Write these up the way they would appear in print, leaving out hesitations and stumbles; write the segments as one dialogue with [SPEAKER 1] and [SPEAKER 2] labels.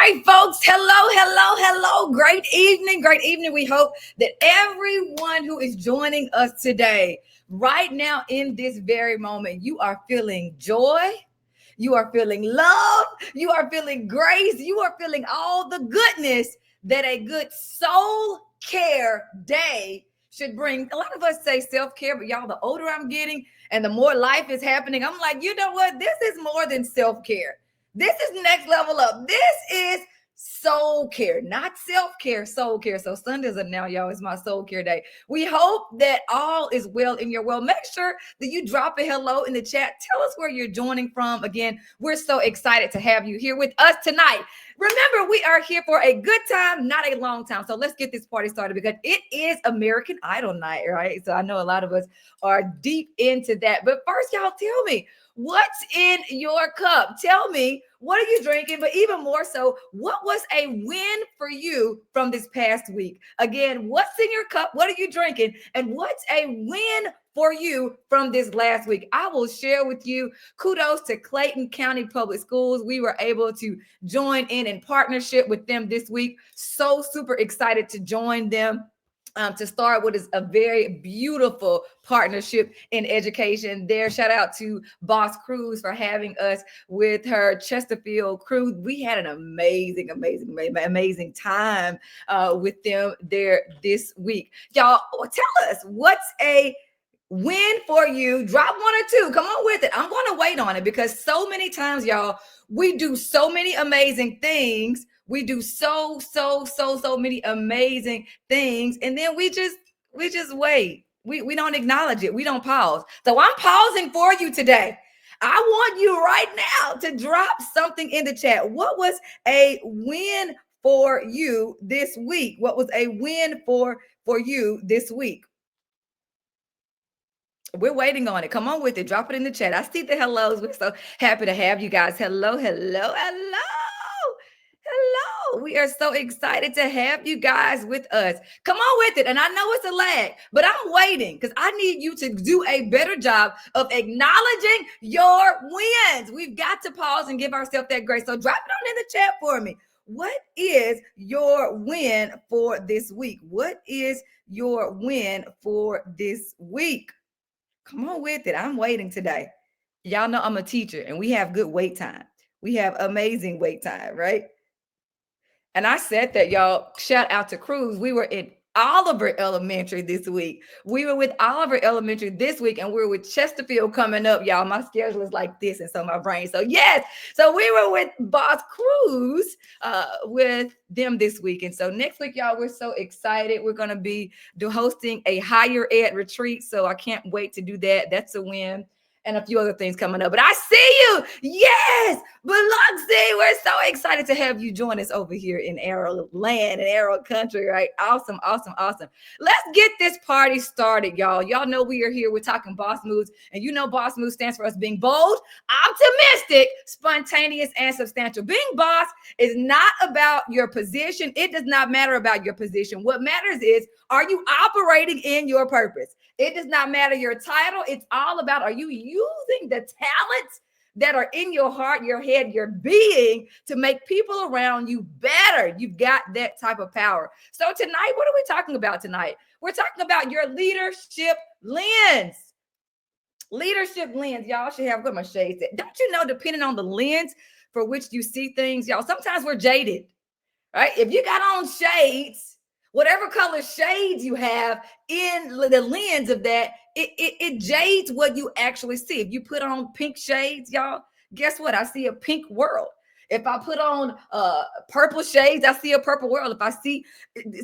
[SPEAKER 1] right, folks. Hello. Great evening. We hope that everyone who is joining us today, right now in this very moment, you are feeling joy, you are feeling love, you are feeling grace, you are feeling all the goodness that a good soul care day should bring. A lot of us say self care, but y'all, the older I'm getting and the more life is happening, I'm like, you know what? This is more than self care. This is next level up. This is soul care, not self care, soul care. So Sundays are now, y'all, is my soul care day. We hope that all is well in your world. Make sure that you drop a hello in the chat. Tell us where you're joining from. Again, we're so excited to have you here with us tonight. Remember, we are here for a good time, not a long time. So let's get this party started because it is American Idol night, right? So I know a lot of us are deep into that. But first, y'all, tell me, what's in your cup? Tell me, what are you drinking? But even more so, what was a win for you from this past week? Again, what's in your cup? What are you drinking? And what's a win for you from this last week? I will share with you. Kudos to Clayton County Public Schools. We were able to join in partnership with them this week. So super excited to join them. To start what is a very beautiful partnership in education there. Shout out to Boss Cruz for having us with her Chesterfield crew. We had an amazing time with them there this week. Y'all, tell us, what's a win for you? Drop one or two. Come on with it. I'm going to wait on it because so many times, y'all, we do so many amazing things. We do so many amazing things. And then we just wait. We don't acknowledge it. We don't pause. So I'm pausing for you today. I want you right now to drop something in the chat. What was a win for you this week? What was a win for you this week? We're waiting on it. Come on with it. Drop it in the chat. I see the hellos. We're so happy to have you guys. Hello. We are so excited to have you guys with us. Come on with it. And I know it's a lag, but I'm waiting because I need you to do a better job of acknowledging your wins. We've got to pause and give ourselves that grace. So drop it on in the chat for me. What is your win for this week? What is your win for this week? Come on with it. I'm waiting today. Y'all know I'm a teacher and we have good wait time. We have amazing wait time, right? And I said that, y'all. Shout out to Cruz. We were in Oliver Elementary this week. We were with Oliver Elementary this week, and we were with Chesterfield coming up, y'all. My schedule is like this, and so my brain. So yes, so we were with Boss Cruz with them this week, and so next week, y'all, we're so excited. We're gonna be hosting a higher ed retreat, so I can't wait to do that. That's a win. And a few other things coming up. But I see you. Yes. Biloxi, we're so excited to have you join us over here in Arrow land and Arrow country, right? Awesome. Let's get this party started, y'all. Y'all know we are here. We're talking boss moves. And you know boss moves stands for us being bold, optimistic, spontaneous, and substantial. Being boss is not about your position. It does not matter about your position. What matters is, are you operating in your purpose? It does not matter your title. It's all about, are you using the talents that are in your heart, your head, your being to make people around you better? You've got that type of power. So tonight, what are we talking about tonight? We're talking about your leadership lens. Leadership lens. Y'all should have, what my shades at? Don't you know, depending on the lens for which you see things, y'all, sometimes we're jaded, right? If you got on shades, whatever color shades you have in the lens of that, it jades what you actually see. If you put on pink shades, y'all, guess what? I see a pink world. If I put on purple shades, I see a purple world. If I see,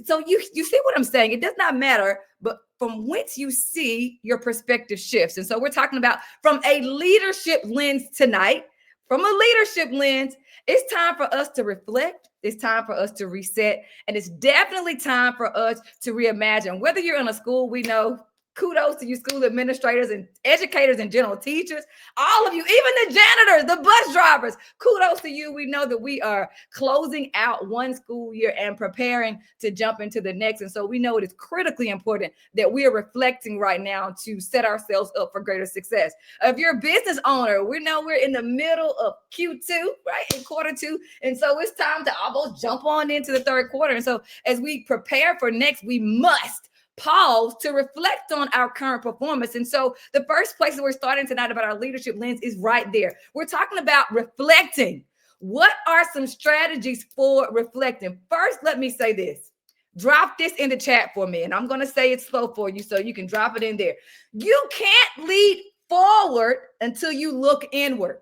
[SPEAKER 1] so you see what I'm saying? It does not matter, but from whence you see, your perspective shifts. And so we're talking about from a leadership lens tonight. From a leadership lens, it's time for us to reflect. It's time for us to reset. And it's definitely time for us to reimagine. Whether you're in a school, we know Kudos to you school administrators and educators and general teachers, all of you, even the janitors, the bus drivers. Kudos to you. We know that we are closing out one school year and preparing to jump into the next. And so we know it is critically important that we are reflecting right now to set ourselves up for greater success. If you're a business owner, we know we're in the middle of Q2, right? In Q2. And so it's time to almost jump on into the third quarter. And so as we prepare for next, we must pause to reflect on our current performance. And so the first place that we're starting tonight about our leadership lens is right there. We're talking about reflecting. What are some strategies for reflecting? First, let me say this. Drop this in the chat for me, and I'm going to say it slow for you so you can drop it in there. You can't lead forward until you look inward.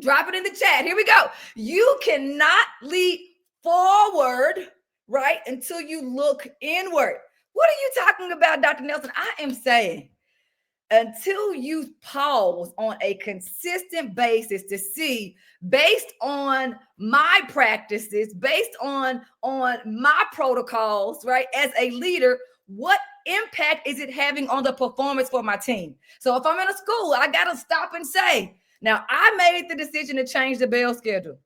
[SPEAKER 1] Drop it in the chat. Here we go. You cannot lead forward, right, until you look inward. What are you talking about, Dr. Nelson? I am saying until you pause on a consistent basis to see, based on my practices, based on my protocols, right, as a leader, what impact is it having on the performance for my team? So if I'm in a school, I got to stop and say, now I made the decision to change the bell schedule.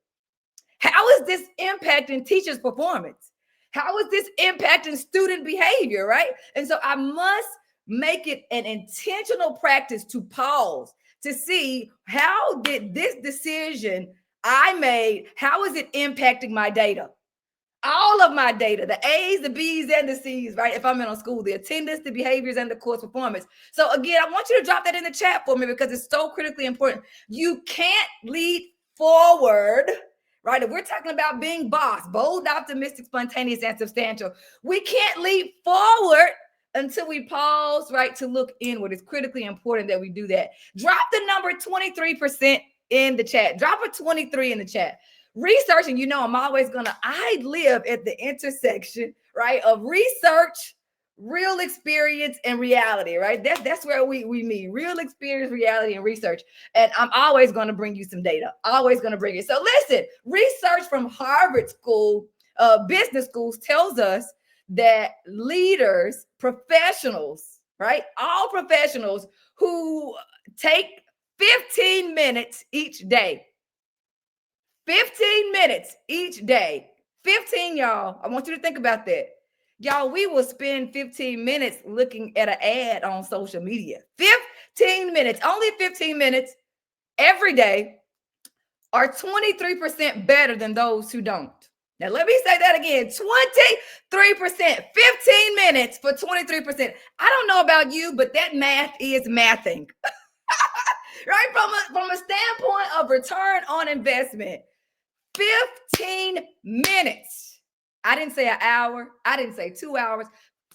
[SPEAKER 1] How is this impacting teachers' performance? How is this impacting student behavior, right? And so I must make it an intentional practice to pause to see, how did this decision I made, how is it impacting my data? All of my data, the A's, the B's, and the C's, right? If I'm in a school, the attendance, the behaviors, and the course performance. So again, I want you to drop that in the chat for me because it's so critically important. You can't lead forward, right? If we're talking about being boss, bold, optimistic, spontaneous, and substantial, we can't lead forward until we pause, right, to look inward. It's critically important that we do that. Drop the number 23% in the chat. Drop a 23 in the chat. Research, and you know, I live at the intersection, right, of research, real experience, and reality, right? That's where we meet. Real experience, reality, and research. And I'm always going to bring you some data. Always going to bring it. So listen, research from Harvard School, business schools tells us that leaders, professionals, right? All professionals who take 15 minutes each day, 15 minutes each day, 15, y'all. I want you to think about that. Y'all, we will spend 15 minutes looking at an ad on social media. 15 minutes, only 15 minutes every day are 23% better than those who don't. Now, let me say that again, 23%, 15 minutes for 23%. I don't know about you, but that math is mathing, right? From a standpoint of return on investment, 15 minutes. I didn't say an hour. I didn't say 2 hours.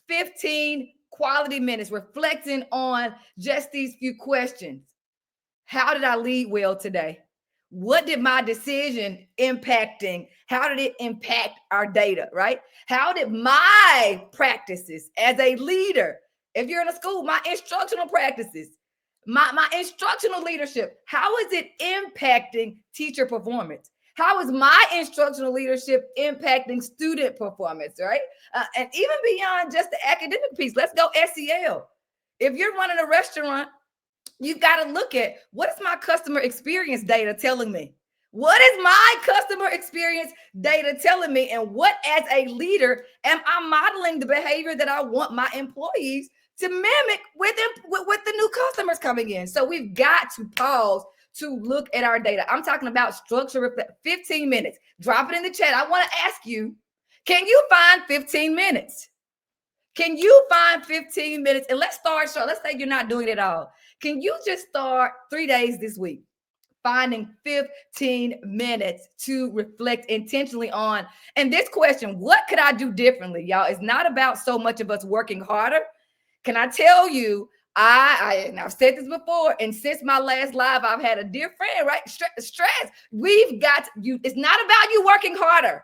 [SPEAKER 1] 15 quality minutes reflecting on just these few questions. How did I lead well today? What did my decision impacting? How did it impact our data, right? How did my practices as a leader, if you're in a school, my instructional practices, my instructional leadership, how is it impacting teacher performance? How is my instructional leadership impacting student performance, right? And even beyond just the academic piece, let's go SEL. If you're running a restaurant, you've got to look at, what is my customer experience data telling me? What is my customer experience data telling me? And what, as a leader, am I modeling the behavior that I want my employees to mimic with the new customers coming in? So we've got to pause to look at our data. I'm talking about structure. 15 minutes. Drop it in the chat. I want to ask you, can you find 15 minutes? Can you find 15 minutes? And let's start short. Let's say you're not doing it all. Can you just start 3 days this week, finding 15 minutes to reflect intentionally on? And this question, what could I do differently, y'all? It's not about so much of us working harder. Can I tell you, and I've said this before, and since my last live, I've had a dear friend, right? Stress. We've got you. It's not about you working harder.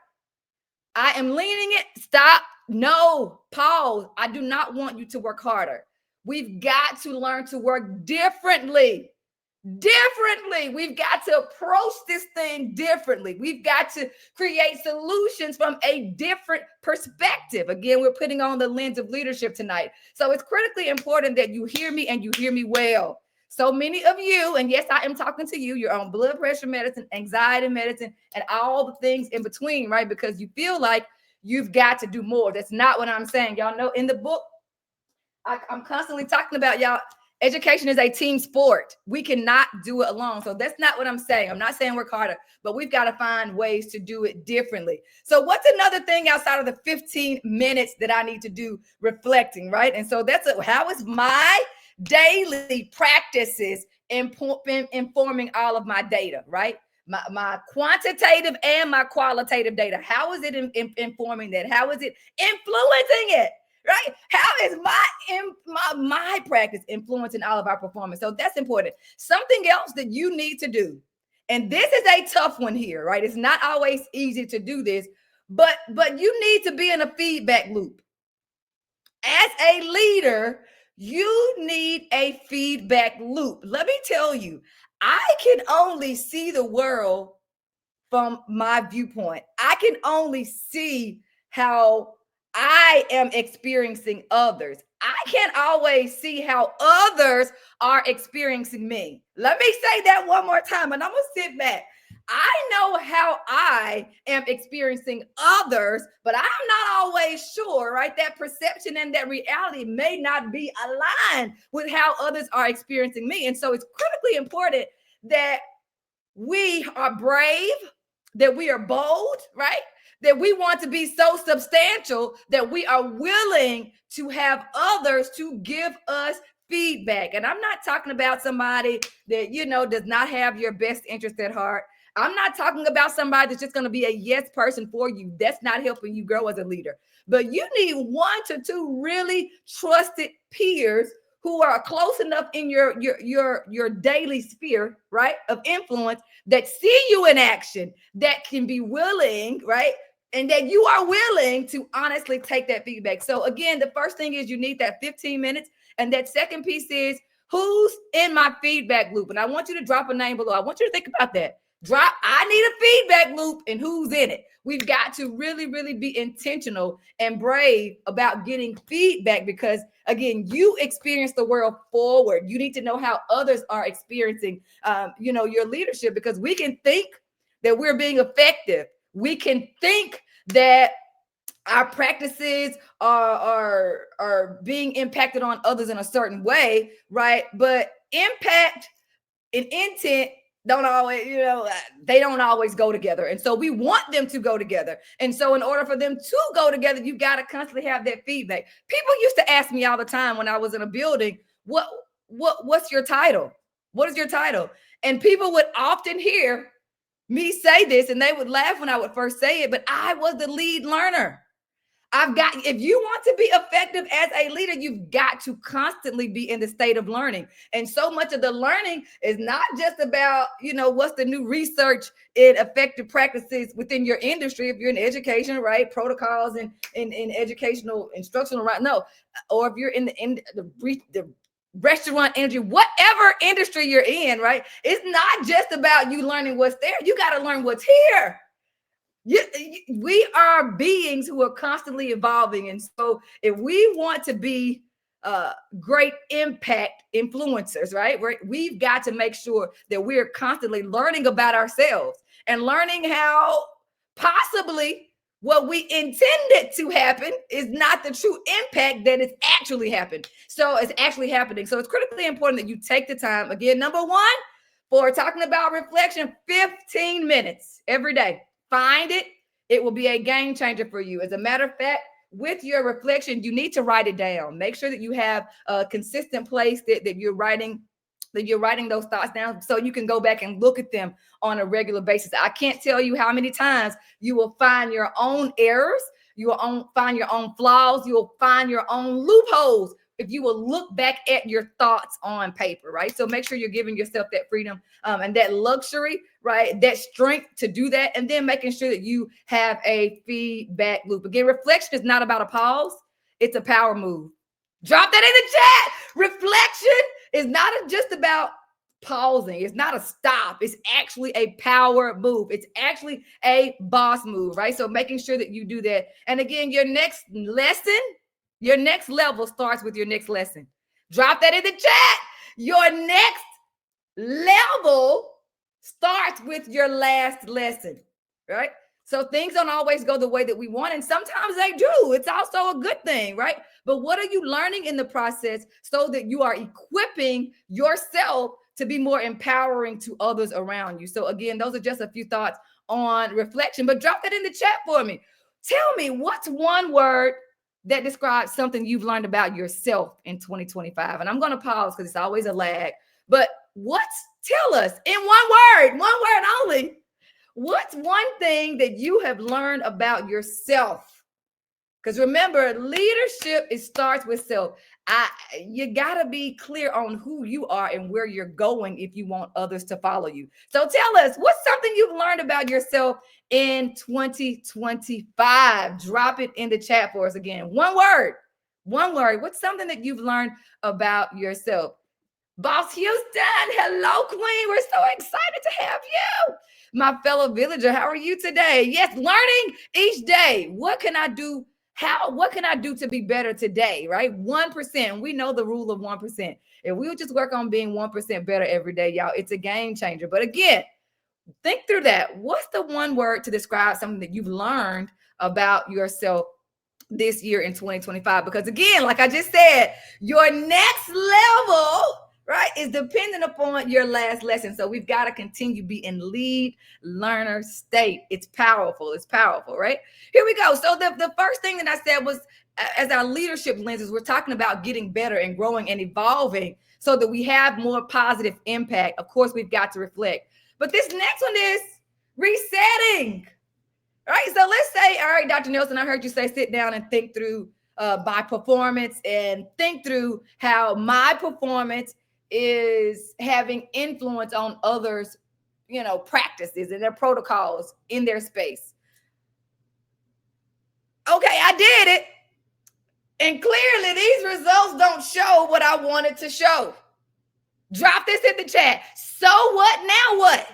[SPEAKER 1] I am leaning it. Stop. No. Pause. I do not want you to work harder. We've got to learn to work differently. differently. We've got to approach this thing differently. We've got to create solutions from a different perspective. Again, we're putting on the lens of leadership tonight. So it's critically important that you hear me and you hear me well. So many of you, and yes, I am talking to you, you're on blood pressure medicine, anxiety medicine, and all the things in between, right? Because you feel like you've got to do more. That's not what I'm saying. Y'all know in the book, I'm constantly talking about, y'all, education is a team sport. We cannot do it alone. So that's not what I'm saying. I'm not saying work harder, but we've got to find ways to do it differently. So what's another thing outside of the 15 minutes that I need to do reflecting, right? And so how is my daily practices informing all of my data, right? My quantitative and my qualitative data. How is it informing that? How is it influencing it? Right? How is my practice influencing all of our performance? So that's important. Something else that you need to do, and this is a tough one here, right? It's not always easy to do this, but you need to be in a feedback loop. As a leader, you need a feedback loop. Let me tell you, I can only see the world from my viewpoint. I can only see how I am experiencing others. I can't always see how others are experiencing me. Let me say that one more time, and I'm going to sit back. I know how I am experiencing others, but I'm not always sure, right? That perception and that reality may not be aligned with how others are experiencing me. And so it's critically important that we are brave, that we are bold, right? That we want to be so substantial that we are willing to have others to give us feedback. And I'm not talking about somebody that, does not have your best interest at heart. I'm not talking about somebody that's just going to be a yes person for you. That's not helping you grow as a leader. But you need 1 to 2 really trusted peers who are close enough in your daily sphere, right, of influence, that see you in action, that can be willing, right, and that you are willing to honestly take that feedback. So again, the first thing is you need that 15 minutes. And that second piece is, who's in my feedback loop? And I want you to drop a name below. I want you to think about that. I need a feedback loop, and who's in it. We've got to really, really be intentional and brave about getting feedback, because again, you experience the world forward. You need to know how others are experiencing, your leadership, because we can think that we're being effective. We can think that our practices are being impacted on others in a certain way, right? But impact and intent don't always, they don't always go together. And so we want them to go together. And so in order for them to go together, you got to constantly have that feedback. People used to ask me all the time when I was in a building, what's your title? What is your title? And people would often hear me say this, and they would laugh when I would first say it, but I was the lead learner. If you want to be effective as a leader, you've got to constantly be in the state of learning. And so much of the learning is not just about, what's the new research in effective practices within your industry. If you're in education, right? Protocols and in educational instructional, right? No. Or if you're in the restaurant industry, whatever industry you're in, right? It's not just about you learning what's there. You got to learn what's here. We are beings who are constantly evolving. And so if we want to be great impact influencers, right, we've got to make sure that we're constantly learning about ourselves and learning how possibly what we intended to happen is not the true impact that it's actually happened. So it's actually happening. So it's critically important that you take the time. Again, number 1, for talking about reflection, 15 minutes every day. Find it. It will be a game changer for you. As a matter of fact, with your reflection, you need to write it down. Make sure that you have a consistent place that you're writing those thoughts down, so you can go back and look at them on a regular basis. I can't tell you how many times you will find your own errors. You will find your own flaws. You will find your own loopholes if you will look back at your thoughts on paper, right? So make sure you're giving yourself that freedom and that luxury, right? That strength to do that. And then making sure that you have a feedback loop. Again, reflection is not about a pause. It's a power move. Drop that in the chat. Reflection is not just about pausing. It's not a stop. It's actually a power move. It's actually a boss move, right? So making sure that you do that. And again, your next lesson, your next level starts with your next lesson. Drop that in the chat. Your next level starts with your last lesson, right? So things don't always go the way that we want, and sometimes they do. It's also a good thing, right? But what are you learning in the process so that you are equipping yourself to be more empowering to others around you? So again, those are just a few thoughts on reflection, but drop that in the chat for me. Tell me, what's one word that describes something you've learned about yourself in 2025? And I'm going to pause because it's always a lag. But tell us in one word only, what's one thing that you have learned about yourself? Because remember, leadership, it starts with self. You got to be clear on who you are and where you're going if you want others to follow you. So tell us, what's something you've learned about yourself in 2025? Drop it in the chat for us again. One word. What's something that you've learned about yourself? Boss Houston, hello, Queen. We're so excited to have you. My fellow villager, how are you today? Yes, learning each day. What can I do? What can I do to be better today, right? 1%. We know the rule of 1%. If we would just work on being 1% better every day, y'all, it's a game changer. But again, think through that. What's the one word to describe something that you've learned about yourself this year in 2025? Because again, like I just said, your next level, right, is dependent upon your last lesson. So we've got to continue be in lead learner state. It's powerful, right? Here we go. So the first thing that I said was, as our leadership lenses, we're talking about getting better and growing and evolving so that we have more positive impact. Of course, we've got to reflect. But this next one is resetting. All right, so let's say, all right, Dr. Nelson, I heard you say sit down and think through my performance and think through how my performance is having influence on others, practices and their protocols in their space. Okay, I did it. And clearly these results don't show what I wanted to show. Drop this in the chat. So what? Now what?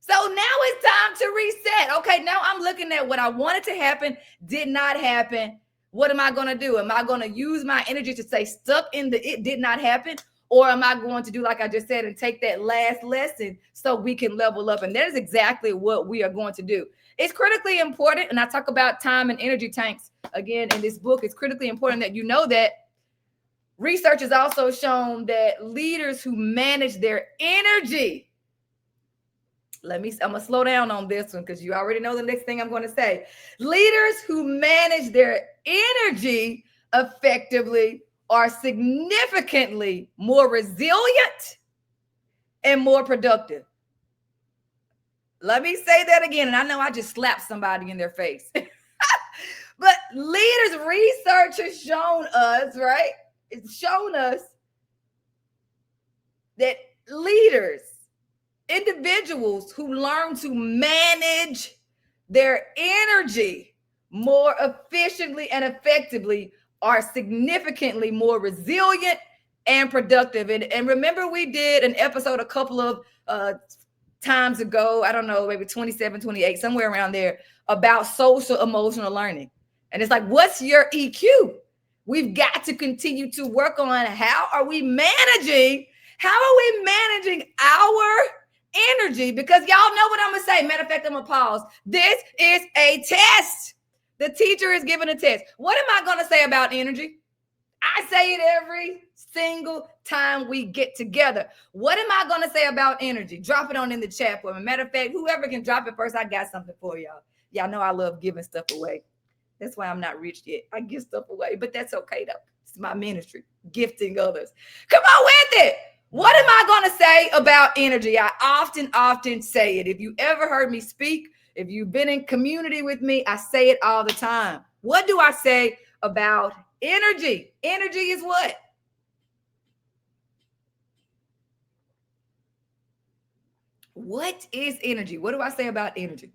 [SPEAKER 1] So now it's time to reset. Okay, now I'm looking at what I wanted to happen, did not happen. What am I going to do? Am I going to use my energy to stay stuck in the it did not happen? Or am I going to do like I just said and take that last lesson so we can level up? And that is exactly what we are going to do. It's critically important, and I talk about time and energy tanks again in this book. It's critically important that you know that research has also shown that leaders who manage their energy, I'm going to slow down on this one because you already know the next thing I'm going to say. Leaders who manage their energy effectively are significantly more resilient and more productive. Let me say that again. And I know I just slapped somebody in their face. But research has shown us, right? It's shown us that leaders, individuals who learn to manage their energy more efficiently and effectively are significantly more resilient and productive. And remember, we did an episode a couple of times ago, I don't know, maybe 27, 28, somewhere around there, about social emotional learning. And it's like, what's your EQ? We've got to continue to work on how are we managing our energy? Because y'all know what I'm going to say. Matter of fact, I'm going to pause. This is a test. The teacher is giving a test. What am I going to say about energy? I say it every single time we get together. What am I going to say about energy? Drop it on in the chat for me. Matter of fact, whoever can drop it first, I got something for y'all. Y'all know I love giving stuff away. That's why I'm not rich yet. I give stuff away, but that's okay though. It's my ministry, gifting others. Come on with it. What am I going to say about energy? I often say it. If you ever heard me speak, if you've been in community with me, I say it all the time. What do I say about energy? Energy is what? What is energy? What do I say about energy?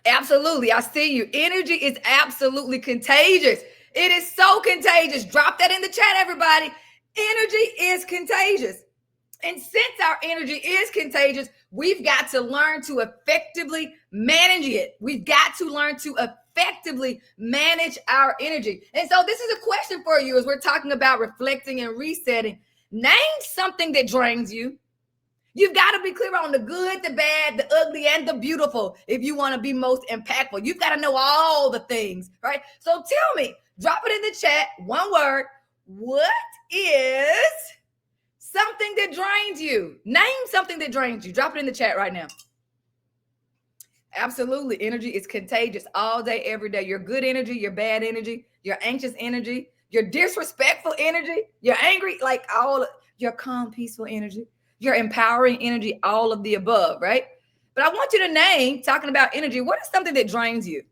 [SPEAKER 1] Absolutely. I see you. Energy is absolutely contagious. It is so contagious. Drop that in the chat, everybody. Energy is contagious. And since our energy is contagious, we've got to learn to effectively manage it. We've got to learn to effectively manage our energy. And so this is a question for you as we're talking about reflecting and resetting. Name something that drains you. You've got to be clear on the good, the bad, the ugly, and the beautiful if you want to be most impactful. You've got to know all the things, right? So tell me, drop it in the chat, one word. What is something that drains you? Name something that drains you. Drop it in the chat right now. Absolutely. Energy is contagious all day, every day. Your good energy, your bad energy, your anxious energy, your disrespectful energy, your angry, like all your calm, peaceful energy, your empowering energy, all of the above, right? But I want you to name, talking about energy, what is something that drains you?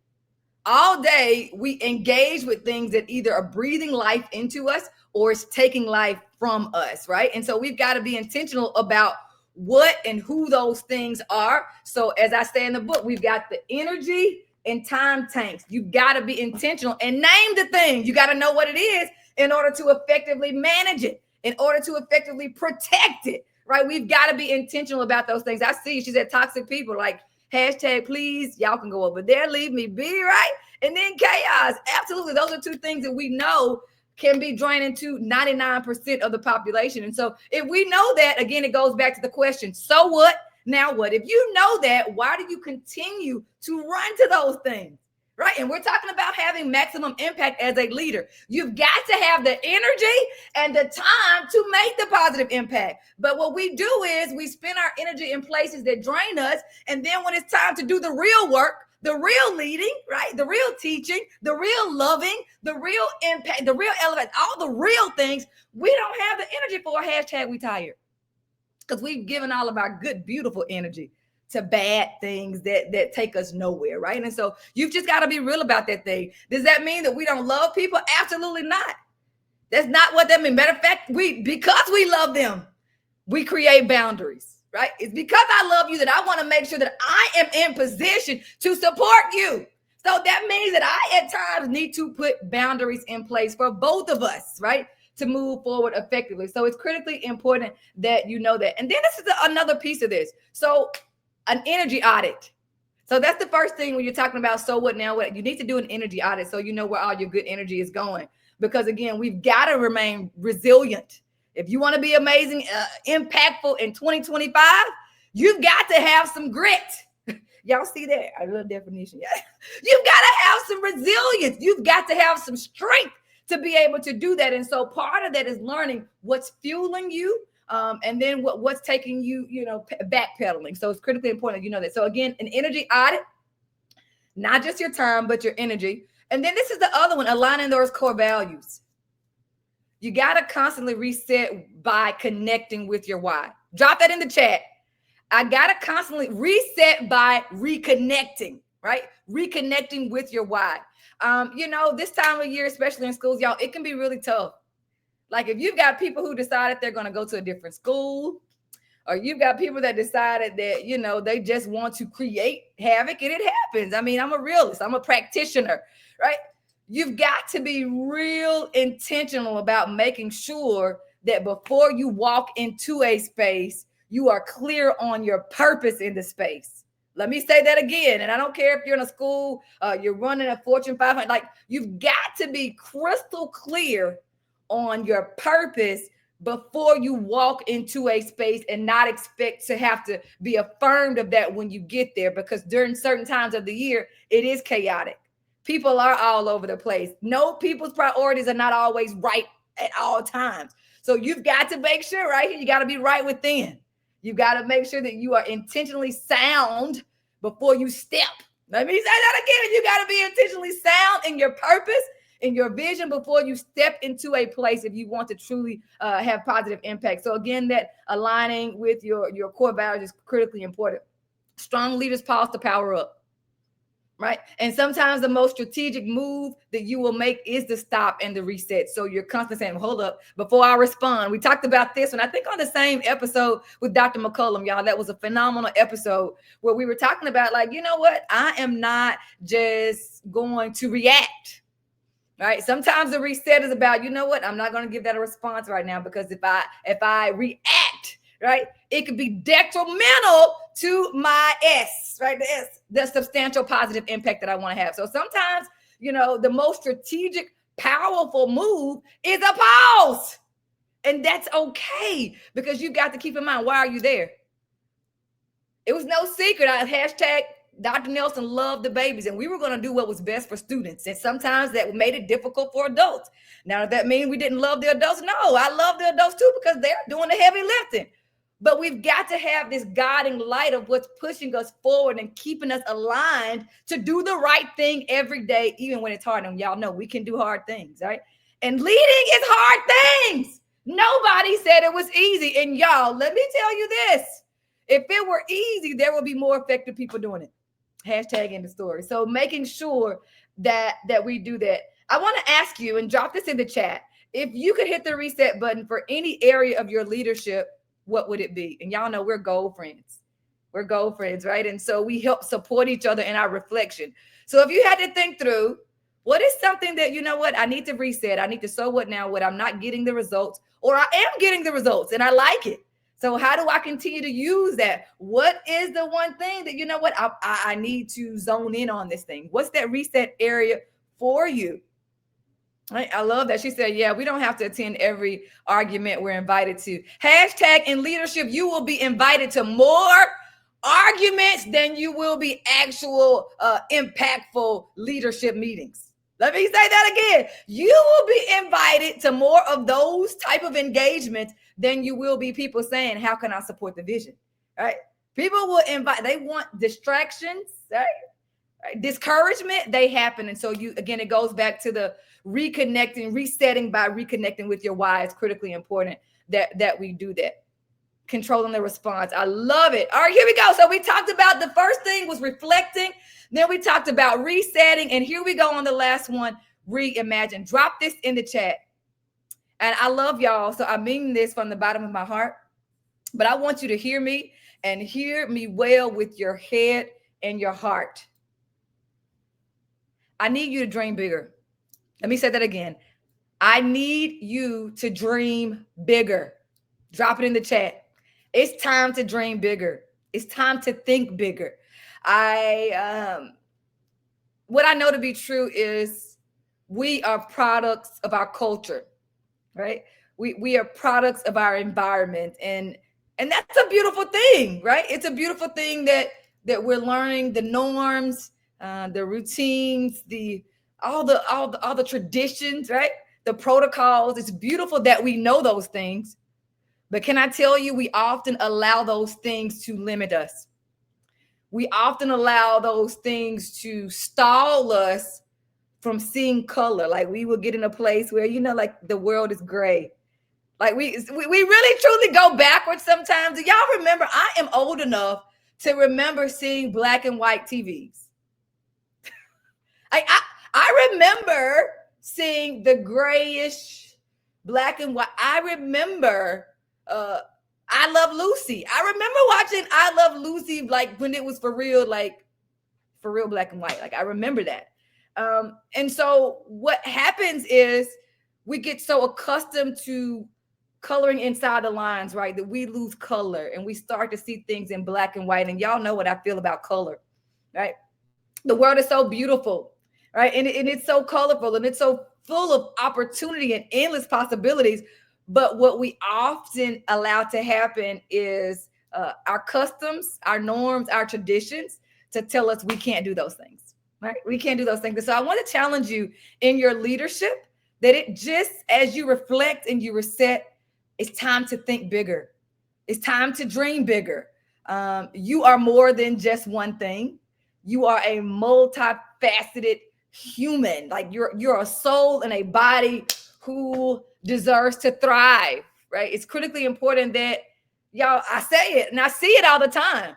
[SPEAKER 1] All day, we engage with things that either are breathing life into us or it's taking life from us, right? And so we've got to be intentional about what and who those things are. So as I say in the book, we've got the energy and time tanks. You've got to be intentional and name the thing. You got to know what it is in order to effectively manage it, in order to effectively protect it, right? We've got to be intentional about those things. I see, she said, toxic people, like hashtag, please, y'all can go over there, leave me be, right? And then chaos. Absolutely. Those are two things that we know can be draining to 99% of the population. And so if we know that, again, it goes back to the question, so what? Now what? If you know that, why do you continue to run to those things? Right? And we're talking about having maximum impact as a leader. You've got to have the energy and the time to make the positive impact. But what we do is we spend our energy in places that drain us. And then when it's time to do the real work, the real leading, right? The real teaching, the real loving, the real impact, the real elevate, all the real things, we don't have the energy for. Hashtag we tired. Because we've given all of our good, beautiful energy to bad things that take us nowhere, right? And so you've just got to be real about that thing. Does that mean that we don't love people? Absolutely not. That's not what that means. Matter of fact, because we love them, we create boundaries, right? It's because I love you that I want to make sure that I am in position to support you. So that means that I at times need to put boundaries in place for both of us, right? To move forward effectively. So it's critically important that you know that. And then this is another piece of this. So an energy audit. So that's the first thing when you're talking about so what now what. You need to do an energy audit so you know where all your good energy is going. Because again, we've got to remain resilient. If you want to be amazing, impactful in 2025, you've got to have some grit. Y'all see that? I love definition. Yeah. You've got to have some resilience. You've got to have some strength to be able to do that. And so part of that is learning what's fueling you. And then what's taking you, backpedaling. So it's critically important that you know that. So again, an energy audit, not just your time, but your energy. And then this is the other one, aligning those core values. You got to constantly reset by connecting with your why. Drop that in the chat. I got to constantly reset by reconnecting, right? Reconnecting with your why. This time of year, especially in schools, y'all, it can be really tough. Like if you've got people who decided they're going to go to a different school, or you've got people that decided that, they just want to create havoc, and it happens. I mean, I'm a realist. I'm a practitioner, right? You've got to be real intentional about making sure that before you walk into a space, you are clear on your purpose in the space. Let me say that again. And I don't care if you're in a school, you're running a Fortune 500, like you've got to be crystal clear on your purpose before you walk into a space and not expect to have to be affirmed of that when you get there, because during certain times of the year, it is chaotic. People are all over the place. No, people's priorities are not always right at all times. So you've got to make sure, right here, you got to be right within. You've got to make sure that you are intentionally sound before you step. Let me say that again. You got to be intentionally sound in your purpose, in your vision before you step into a place if you want to truly have positive impact. So again, that aligning with your core values is critically important. Strong leaders pause to power up, right? And sometimes the most strategic move that you will make is the stop and the reset. So you're constantly saying, hold up, before I respond. We talked about this one, I think on the same episode with Dr. McCullum, y'all. That was a phenomenal episode where we were talking about, like, you know what? I am not just going to react. Right? Sometimes the reset is about, you know what? I'm not going to give that a response right now, because if I react, right, it could be detrimental to my S, right? The S, the substantial positive impact that I want to have. So sometimes, the most strategic, powerful move is a pause. And that's okay, because you got to keep in mind, why are you there? It was no secret. I hashtag Dr. Nelson loved the babies, and we were going to do what was best for students. And sometimes that made it difficult for adults. Now, does that mean we didn't love the adults? No, I love the adults too, because they're doing the heavy lifting. But we've got to have this guiding light of what's pushing us forward and keeping us aligned to do the right thing every day, even when it's hard. And y'all know we can do hard things, right? And leading is hard things. Nobody said it was easy. And y'all, let me tell you this. If it were easy, there would be more effective people doing it. Hashtag in the story. So making sure that we do that. I want to ask you, and drop this in the chat, if you could hit the reset button for any area of your leadership, what would it be? And y'all know we're goal friends. We're goal friends, right? And so we help support each other in our reflection. So if you had to think through, what is something that, you know what, I need to reset. I need to, so what now? What, I'm not getting the results, or I am getting the results and I like it. So how do I continue to use that? What is the one thing that, you know what, I need to zone in on this thing? What's that reset area for you? Right? I love that. She said, yeah, we don't have to attend every argument we're invited to. Hashtag in leadership, you will be invited to more arguments than you will be actual impactful leadership meetings. Let me say that again. You will be invited to more of those type of engagements than you will be people saying, how can I support the vision? Right? People will invite, they want distractions, right? Discouragement, they happen. And so again, it goes back to the reconnecting, resetting by reconnecting with your why. It's critically important that we do that. Controlling the response. I love it. All right, here we go. So we talked about, the first thing was reflecting. Then we talked about resetting. And here we go on the last one, reimagine. Drop this in the chat. And I love y'all. So I mean this from the bottom of my heart. But I want you to hear me, and hear me well with your head and your heart. I need you to dream bigger. Let me say that again. I need you to dream bigger. Drop it in the chat. It's time to dream bigger. It's time to think bigger. What I know to be true is we are products of our culture, right? We are products of our environment, and that's a beautiful thing, right? It's a beautiful thing that we're learning the norms, the routines, all the traditions, right? The protocols. It's beautiful that we know those things. But can I tell you, we often allow those things to limit us. We often allow those things to stall us from seeing color. Like we will get in a place where, like the world is gray. Like we really truly go backwards sometimes. Do y'all remember? I am old enough to remember seeing black and white TVs. I remember seeing the grayish black and white. I remember I Love Lucy. I remember watching I Love Lucy, like when it was for real, like for real black and white. Like I remember that. And so what happens is we get so accustomed to coloring inside the lines, right, that we lose color and we start to see things in black and white. And y'all know what I feel about color, right? The world is so beautiful, right? And it's so colorful, and it's so full of opportunity and endless possibilities. But what we often allow to happen is our customs, our norms, our traditions to tell us we can't do those things, right? We can't do those things. And so I want to challenge you in your leadership that it just, as you reflect and you reset, it's time to think bigger. It's time to dream bigger. You are more than just one thing. You are a multifaceted human. Like you're a soul and a body who deserves to thrive, right? It's critically important that, y'all, I say it and I see it all the time,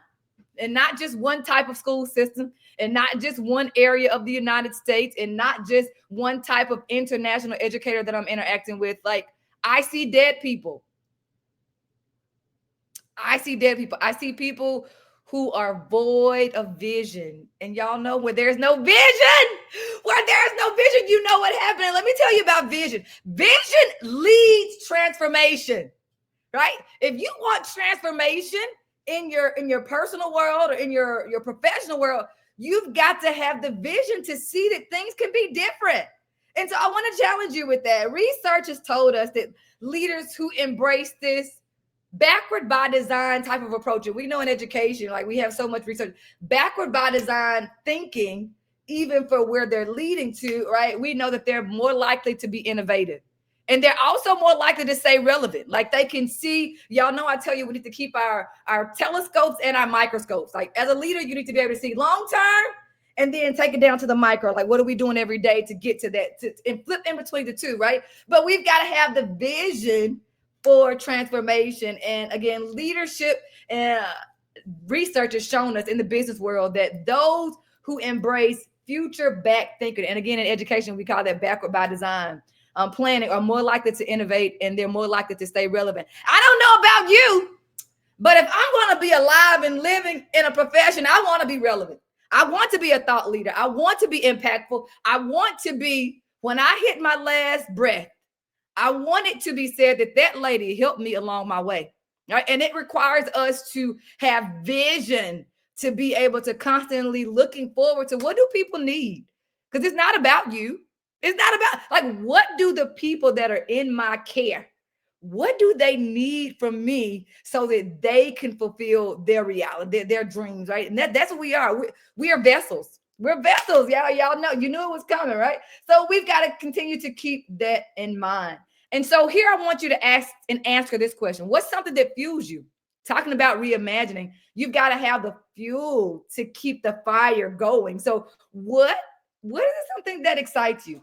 [SPEAKER 1] and not just one type of school system, and not just one area of the United States, and not just one type of international educator that I'm interacting with. Like I see dead people. I see dead people. I see people who are void of vision. And y'all know where there's no vision, you know what happened. And let me tell you about vision. Vision leads transformation, right? If you want transformation in your personal world or in your professional world, you've got to have the vision to see that things can be different. And so I want to challenge you with that. Research has told us that leaders who embrace this backward by design type of approach, and we know in education, like we have so much research, backward by design thinking, even for where they're leading to, right? We know that they're more likely to be innovative. And they're also more likely to stay relevant. Like they can see, y'all know I tell you we need to keep our telescopes and our microscopes. Like as a leader, you need to be able to see long term and then take it down to the micro. Like what are we doing every day to get to that, and flip in between the two, right? But we've got to have the vision for transformation. And again, leadership and research has shown us in the business world that those who embrace future back thinking, and again, in education, we call that backward by design, planning, are more likely to innovate, and they're more likely to stay relevant. I don't know about you, but if I'm going to be alive and living in a profession, I want to be relevant. I want to be a thought leader. I want to be impactful. I want to be, when I hit my last breath, I want it to be said that that lady helped me along my way. Right? And it requires us to have vision, to be able to constantly looking forward to what do people need? Because it's not about you. It's not about, like, what do the people that are in my care, what do they need from me so that they can fulfill their reality, their dreams, right? And that's what we are. We are vessels. We're vessels, y'all. Y'all know, you knew it was coming, right? So we've got to continue to keep that in mind. And so here I want you to ask and answer this question. What's something that fuels you? Talking about reimagining, you've got to have the fuel to keep the fire going. So what is something that excites you?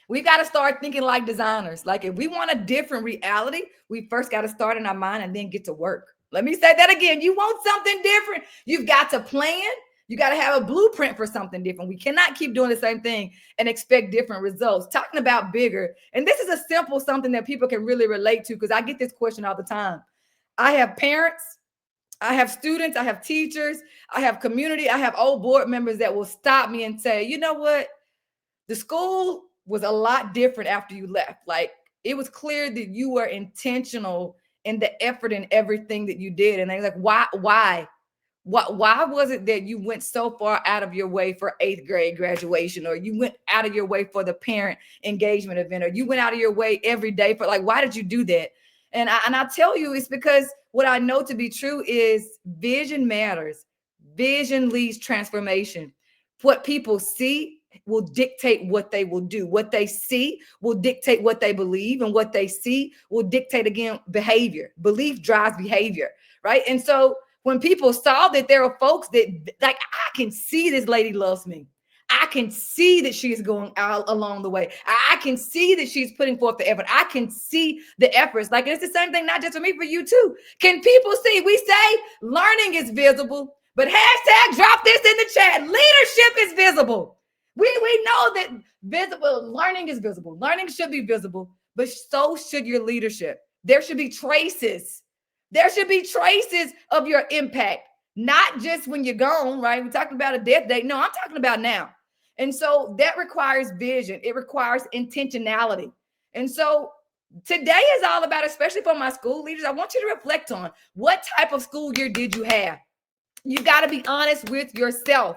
[SPEAKER 1] We got to start thinking like designers. Like if we want a different reality, we first got to start in our mind and then get to work. Let me say that again. You want something different, you've got to plan. You got to have a blueprint for something different. We cannot keep doing the same thing and expect different results. Talking about bigger, and this is a simple something that people can really relate to, because I get this question all the time. I have parents, I have students, I have teachers, I have community, I have old board members that will stop me and say, you know what? The school was a lot different after you left. Like it was clear that you were intentional in the effort and everything that you did. And they're like, why was it that you went so far out of your way for 8th grade graduation, or you went out of your way for the parent engagement event, or you went out of your way every day for, like, why did you do that? And I tell you, it's because what I know to be true is vision matters. Vision leads transformation. What people see will dictate what they will do. What they see will dictate what they believe, and what they see will dictate, again, behavior. Belief drives behavior, right? And so when people saw that there are folks that, like, I can see this lady loves me. I can see that she's going out along the way. I can see that she's putting forth the effort. I can see the efforts. Like, it's the same thing, not just for me, for you too. Can people see? We say learning is visible, but hashtag drop this in the chat. Leadership is visible. We know that visible learning is visible. Learning should be visible, but so should your leadership. There should be traces. There should be traces of your impact, not just when you're gone, right? We're talking about a death date. No, I'm talking about now. And so that requires vision. It requires intentionality. And so today is all about, especially for my school leaders, I want you to reflect on what type of school year did you have? You've got to be honest with yourself.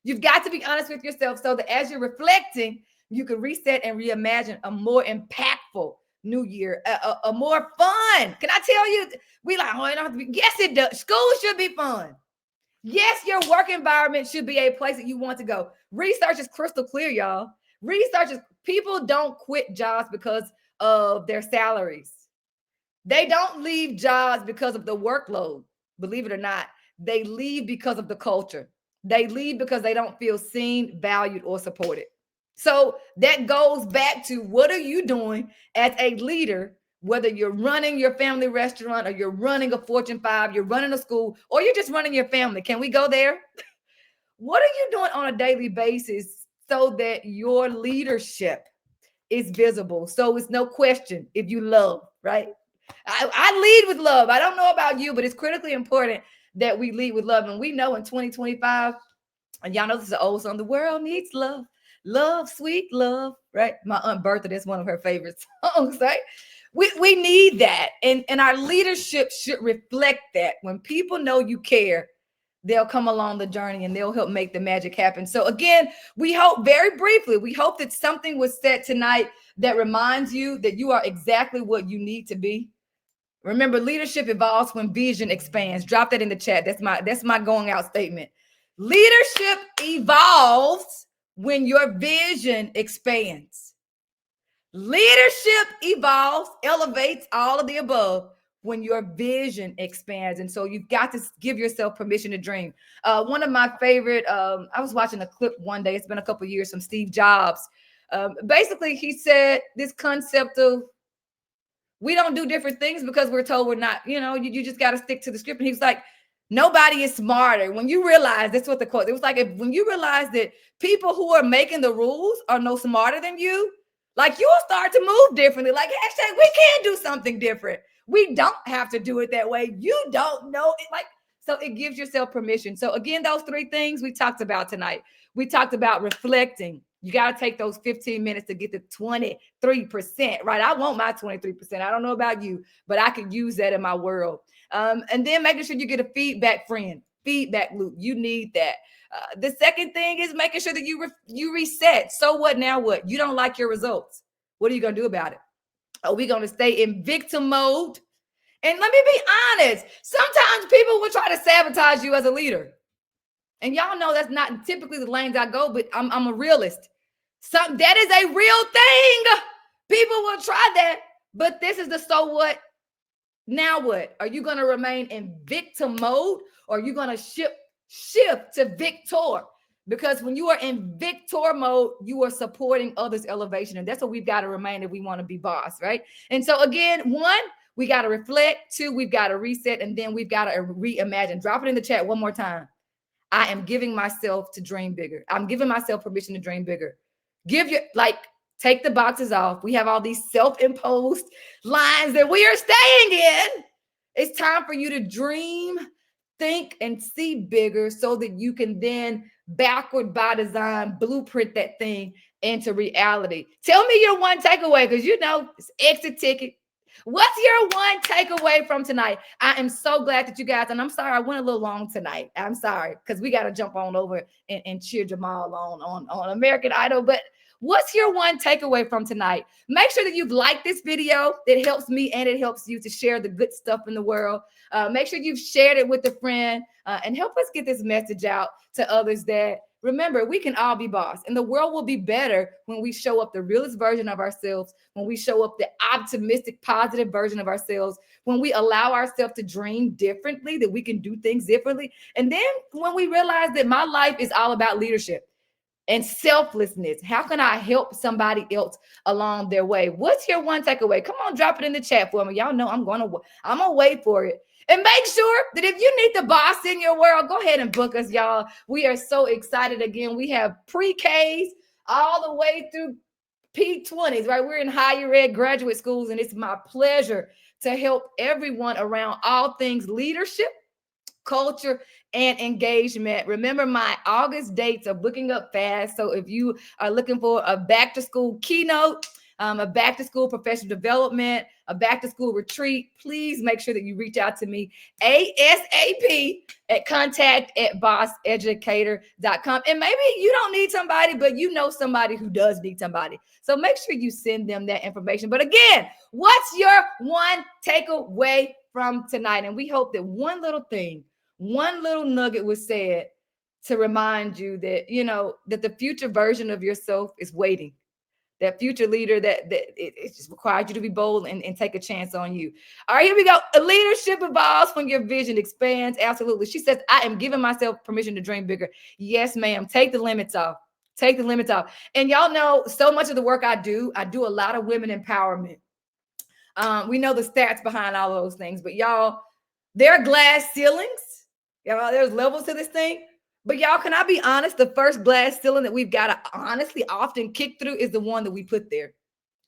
[SPEAKER 1] You've got to be honest with yourself so that as you're reflecting, you can reset and reimagine a more impactful new year, a more fun. Can I tell you, we like, oh, it don't have to be. Yes, it does. School should be fun. Yes, your work environment should be a place that you want to go. Research is crystal clear, y'all. Research is, people don't quit jobs because of their salaries. They don't leave jobs because of the workload. Believe it or not, they leave because of the culture. They leave because they don't feel seen, valued, or supported. So that goes back to, what are you doing as a leader, whether you're running your family restaurant, or you're running a Fortune 5, you're running a school, or you're just running your family. Can we go there? What are you doing on a daily basis so that your leadership is visible? So it's no question if you love, right? I lead with love. I don't know about you, but it's critically important that we lead with love. And we know in 2025, and y'all know this is an old song, the world needs love. Love, sweet love, right? My Aunt Bertha, that's one of her favorite songs, right? We need that. And our leadership should reflect that. When people know you care, they'll come along the journey and they'll help make the magic happen. So again, we hope, very briefly, we hope that something was said tonight that reminds you that you are exactly what you need to be. Remember, leadership evolves when vision expands. Drop that in the chat. That's my going out statement. Leadership evolves when your vision expands. Leadership evolves, elevates, all of the above when your vision expands. And so you've got to give yourself permission to dream. One of my favorite, I was watching a clip one day, it's been a couple of years, from Steve Jobs. Basically, he said this concept of, we don't do different things because we're told we're not, you just got to stick to the script. And he was like, nobody is smarter. When you realize, that's what the quote, it was like, when you realize that people who are making the rules are no smarter than you, like, you'll start to move differently. Like, hashtag, we can do something different. We don't have to do it that way. You don't know it. Like, so it gives yourself permission. So again, those three things we talked about tonight. We talked about reflecting. You got to take those 15 minutes to get to 23%, right? I want my 23%. I don't know about you, but I could use that in my world. And then making sure you get a feedback loop. You need that. The second thing is making sure that you reset. So what, now what? You don't like your results. What are you going to do about it? Are we going to stay in victim mode? And let me be honest. Sometimes people will try to sabotage you as a leader. And y'all know that's not typically the lanes I go, but I'm a realist. That is a real thing. People will try that, but this is the so what, now what? Are you going to remain in victim mode, or are you going to shift to victor? Because when you are in victor mode, you are supporting others' elevation. And that's what we've got to remain if we want to be boss, right? And so again, 1, we got to reflect. 2, we've got to reset. And then we've got to reimagine. Drop it in the chat one more time. I am giving myself to dream bigger. I'm giving myself permission to dream bigger. Take the boxes off. We have all these self-imposed lines that we are staying in. It's time for you to dream, think, and see bigger so that you can then backward by design blueprint that thing into reality. Tell me your one takeaway, because it's exit ticket. What's your one takeaway from tonight? I am so glad that you guys, and I'm sorry I went a little long tonight. I'm sorry, because we got to jump on over and cheer Jamal on American Idol. But what's your one takeaway from tonight? Make sure that you've liked this video. It helps me and it helps you to share the good stuff in the world. Make sure you've shared it with a friend and help us get this message out to others that, remember, we can all be boss, and the world will be better when we show up the realest version of ourselves, when we show up the optimistic, positive version of ourselves, when we allow ourselves to dream differently, that we can do things differently. And then when we realize that my life is all about leadership and selflessness. How can I help somebody else along their way? What's your one takeaway? Come on, drop it in the chat for me. Y'all know I'm gonna wait for it. And make sure that if you need the boss in your world, go ahead and book us, y'all. We are so excited. Again, we have pre-Ks all the way through P20s, right? We're in higher ed graduate schools, and it's my pleasure to help everyone around all things leadership, culture, and engagement. Remember, my August dates are booking up fast. So if you are looking for a back-to-school keynote, a back-to-school professional development, a back-to-school retreat, please make sure that you reach out to me ASAP at contact@bosseducator.com. And maybe you don't need somebody, but you know somebody who does need somebody. So make sure you send them that information. But again, what's your one takeaway from tonight? And we hope that one little nugget was said to remind you that, that the future version of yourself is waiting. That future leader that it just requires you to be bold and take a chance on you. All right, here we go. Leadership evolves when your vision expands. Absolutely. She says, I am giving myself permission to dream bigger. Yes, ma'am. Take the limits off. Take the limits off. And y'all know so much of the work I do a lot of women empowerment. We know the stats behind all those things, but y'all, there are glass ceilings. Y'all, there's levels to this thing. But y'all, can I be honest? The first glass ceiling that we've got to honestly often kick through is the one that we put there.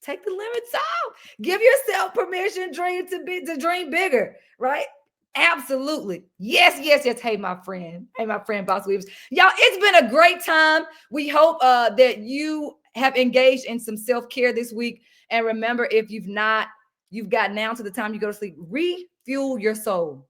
[SPEAKER 1] Take the limits off. Give yourself permission, to dream bigger, right? Absolutely. Yes, yes, yes. Hey, my friend. Hey, my friend, Boss Weaves. Y'all, it's been a great time. We hope that you have engaged in some self-care this week. And remember, if you've not, you've got now to the time you go to sleep, refuel your soul.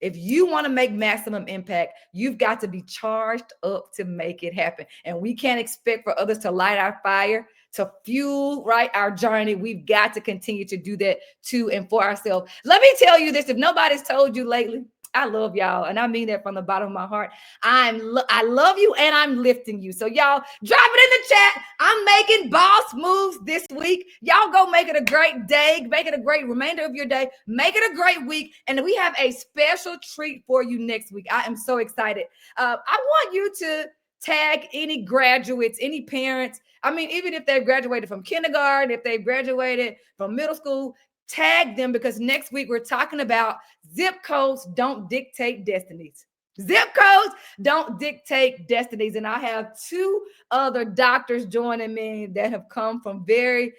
[SPEAKER 1] If you want to make maximum impact, you've got to be charged up to make it happen. And we can't expect for others to light our fire, to fuel, right, our journey. We've got to continue to do that to and for ourselves. Let me tell you this, if nobody's told you lately, I love y'all, and I mean that from the bottom of my heart. I love you, and I'm lifting you. So y'all, drop it in the chat. I'm making boss moves this week. Y'all go make it a great day. Make it a great remainder of your day. Make it a great week, and we have a special treat for you next week. I am so excited. I want you to tag any graduates, any parents. I mean, even if they've graduated from kindergarten, if they've graduated from middle school, tag them, because next week we're talking about zip codes don't dictate destinies. Zip codes don't dictate destinies. And I have two other doctors joining me that have come from very,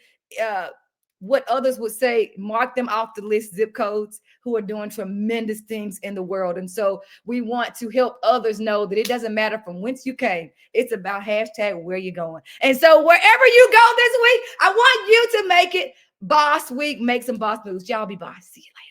[SPEAKER 1] what others would say, mark them off the list zip codes, who are doing tremendous things in the world. And so we want to help others know that it doesn't matter from whence you came. It's about hashtag where you're going. And so wherever you go this week, I want you to make it Boss Week. Make some boss moves. Y'all be boss. See you later.